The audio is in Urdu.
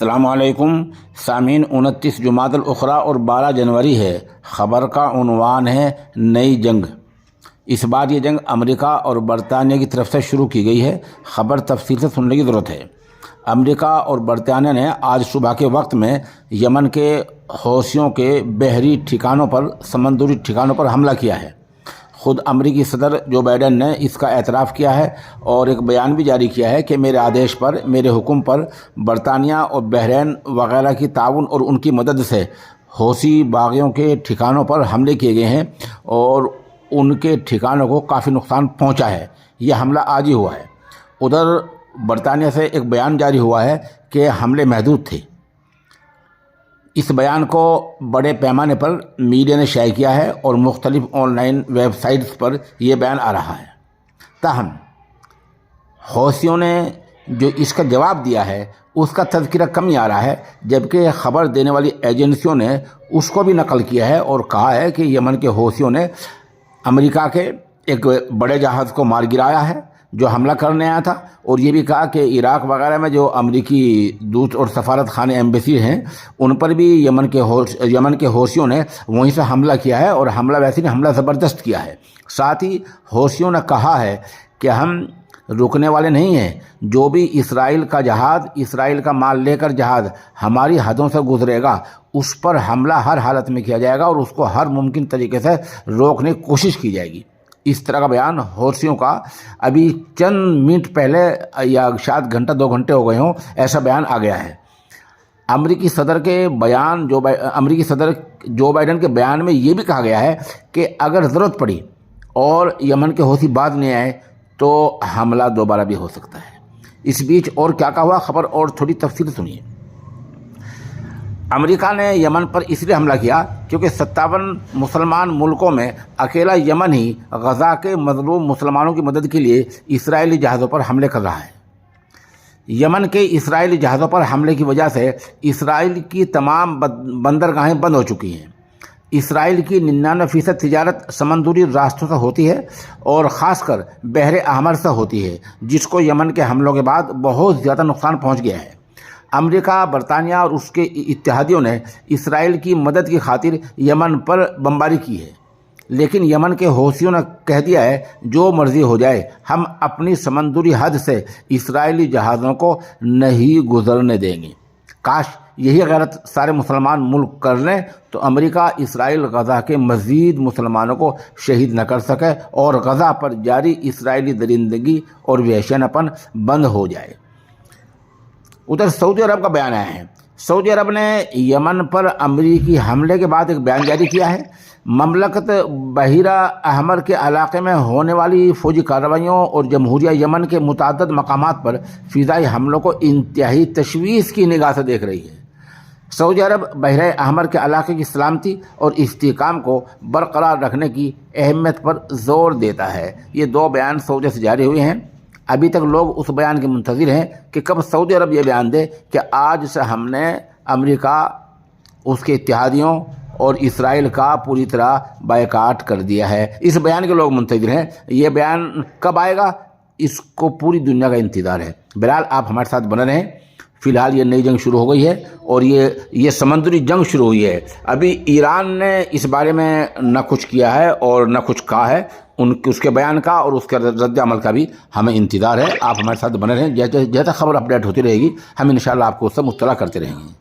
السلام علیکم سامعین، 29 جمادی الاخری اور 12 جنوری ہے۔ خبر کا عنوان ہے نئی جنگ۔ اس بار یہ جنگ امریکہ اور برطانیہ کی طرف سے شروع کی گئی ہے۔ خبر تفصیل سے سننے کی ضرورت ہے۔ امریکہ اور برطانیہ نے آج صبح کے وقت میں یمن کے حوثیوں کے بحری ٹھکانوں پر، سمندری ٹھکانوں پر حملہ کیا ہے۔ خود امریکی صدر جو بائیڈن نے اس کا اعتراف کیا ہے اور ایک بیان بھی جاری کیا ہے کہ میرے آدیش پر، میرے حکم پر برطانیہ اور بحرین وغیرہ کی تعاون اور ان کی مدد سے حوثی باغیوں کے ٹھکانوں پر حملے کیے گئے ہیں اور ان کے ٹھکانوں کو کافی نقصان پہنچا ہے۔ یہ حملہ آج ہی ہوا ہے۔ ادھر برطانیہ سے ایک بیان جاری ہوا ہے کہ حملے محدود تھے۔ اس بیان کو بڑے پیمانے پر میڈیا نے شائع کیا ہے اور مختلف آن لائن ویب سائٹس پر یہ بیان آ رہا ہے۔ تاہم حوثیوں نے جو اس کا جواب دیا ہے اس کا تذکرہ کم ہی آ رہا ہے، جبکہ خبر دینے والی ایجنسیوں نے اس کو بھی نقل کیا ہے اور کہا ہے کہ یمن کے حوثیوں نے امریکہ کے ایک بڑے جہاز کو مار گرایا ہے جو حملہ کرنے آیا تھا، اور یہ بھی کہا کہ عراق وغیرہ میں جو امریکی دوت اور سفارت خانے ایمبیسی ہیں ان پر بھی یمن کے حوثیوں نے وہیں سے حملہ کیا ہے، اور حملہ ویسے نہیں، حملہ زبردست کیا ہے۔ ساتھ ہی حوثیوں نے کہا ہے کہ ہم رکنے والے نہیں ہیں، جو بھی اسرائیل کا جہاز، اسرائیل کا مال لے کر جہاز ہماری حدوں سے گزرے گا اس پر حملہ ہر حالت میں کیا جائے گا اور اس کو ہر ممکن طریقے سے روکنے کی کوشش کی جائے گی۔ اس طرح کا بیان حوثیوں کا ابھی چند منٹ پہلے یا شاید گھنٹہ 2 گھنٹے ہو گئے ہوں، ایسا بیان آ گیا ہے۔ امریکی صدر جو بائیڈن کے بیان میں یہ بھی کہا گیا ہے کہ اگر ضرورت پڑی اور یمن کے حوثی بعد نہیں آئے تو حملہ دوبارہ بھی ہو سکتا ہے۔ اس بیچ اور کیا کہا ہوا، خبر اور تھوڑی تفصیل سنیے۔ امریکہ نے یمن پر اس لیے حملہ کیا کیونکہ 57 مسلمان ملکوں میں اکیلا یمن ہی غزہ کے مظلوم مسلمانوں کی مدد کے لیے اسرائیلی جہازوں پر حملے کر رہا ہے۔ یمن کے اسرائیلی جہازوں پر حملے کی وجہ سے اسرائیل کی تمام بندرگاہیں بند ہو چکی ہیں۔ اسرائیل کی 99% تجارت سمندری راستوں سے ہوتی ہے اور خاص کر بحر احمر سے ہوتی ہے، جس کو یمن کے حملوں کے بعد بہت زیادہ نقصان پہنچ گیا ہے۔ امریکہ، برطانیہ اور اس کے اتحادیوں نے اسرائیل کی مدد کی خاطر یمن پر بمباری کی ہے، لیکن یمن کے حوثیوں نے کہہ دیا ہے جو مرضی ہو جائے، ہم اپنی سمندری حد سے اسرائیلی جہازوں کو نہیں گزرنے دیں گے۔ کاش یہی غیرت سارے مسلمان ملک کر لیں تو امریکہ اسرائیل غزہ کے مزید مسلمانوں کو شہید نہ کر سکے اور غزہ پر جاری اسرائیلی درندگی اور وحشیانہ پن بند ہو جائے۔ ادھر سعودی عرب کا بیان آیا ہے۔ سعودی عرب نے یمن پر امریکی حملے کے بعد ایک بیان جاری کیا ہے۔ مملکت بحیرہ احمر کے علاقے میں ہونے والی فوجی کارروائیوں اور جمہوریہ یمن کے متعدد مقامات پر فضائی حملوں کو انتہائی تشویش کی نگاہ سے دیکھ رہی ہے۔ سعودی عرب بحیرہ احمر کے علاقے کی سلامتی اور استحکام کو برقرار رکھنے کی اہمیت پر زور دیتا ہے۔ یہ 2 بیان سعودی سے جاری ہوئے ہیں۔ ابھی تک لوگ اس بیان کے منتظر ہیں کہ کب سعودی عرب یہ بیان دے کہ آج سے ہم نے امریکہ، اس کے اتحادیوں اور اسرائیل کا پوری طرح بائیکاٹ کر دیا ہے۔ اس بیان کے لوگ منتظر ہیں۔ یہ بیان کب آئے گا اس کو پوری دنیا کا انتظار ہے۔ بہرحال آپ ہمارے ساتھ بنے رہیں۔ فی الحال یہ نئی جنگ شروع ہو گئی ہے اور یہ سمندری جنگ شروع ہوئی ہے۔ ابھی ایران نے اس بارے میں نہ کچھ کیا ہے اور نہ کچھ کہا ہے۔ اس کے بیان کا اور اس کے رد عمل کا بھی ہمیں انتظار ہے۔ آپ ہمارے ساتھ بنے رہیں، جیسے خبر اپڈیٹ ہوتی رہے گی ہم انشاءاللہ آپ کو اس سے مطلع کرتے رہیں گے۔